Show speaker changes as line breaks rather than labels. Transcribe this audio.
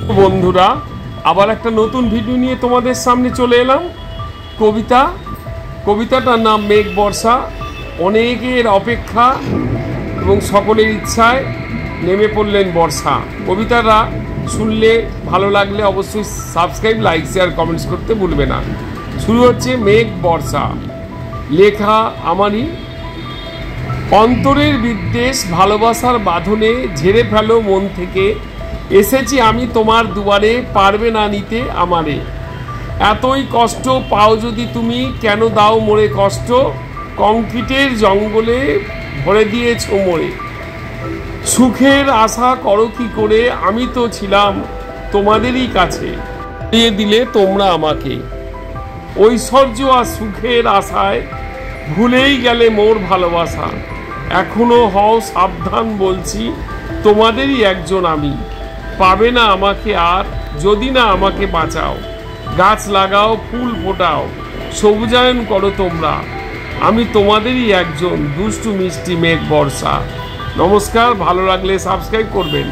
বন্ধুরা, আবার একটা নতুন ভিডিও নিয়ে তোমাদের সামনে চলে এলাম। কবিতাটার নাম মেঘ বর্ষা। অনেকের অপেক্ষা এবং সকলের ইচ্ছায় নেমে পড়লেন বর্ষা। কবিতাটা শুনলে ভালো লাগলে অবশ্যই সাবস্ক্রাইব, লাইক, শেয়ার, কমেন্টস করতে ভুলবে না। শুরু হচ্ছে মেঘ বর্ষা। লেখা আমারই। অন্তরের বিদ্বেষ ভালোবাসার বাঁধনে ঝেড়ে ফেলো মন থেকে। এসেছি আমি তোমার দুয়ারে, পারবে না নিতে আমারে। এতই কষ্ট পাও যদি তুমি, কেন দাও মোরে কষ্ট? কংক্রিটের জঙ্গলে ভরে দিয়েছ মোরে। সুখের আশা করো কি করে, আমি তো ছিলাম তোমাদেরই কাছে। দিয়ে দিলে তোমরা আমাকে। ঐশ্বর্য আর সুখের আশায় ভুলেই গেলে মোর ভালোবাসা। এখনো হও সাবধান বলছি, তোমাদেরই একজন আমি। পাবে না আমাকে আর, যদি না আমাকে বাঁচাও। গাছ লাগাও, ফুল ফোটাও, সবুজায়ন করো তোমরা। আমি তোমাদেরই একজন, দুষ্টু মিষ্টি মেঘ বর্ষা। নমস্কার, ভালো লাগলে সাবস্ক্রাইব করবেন।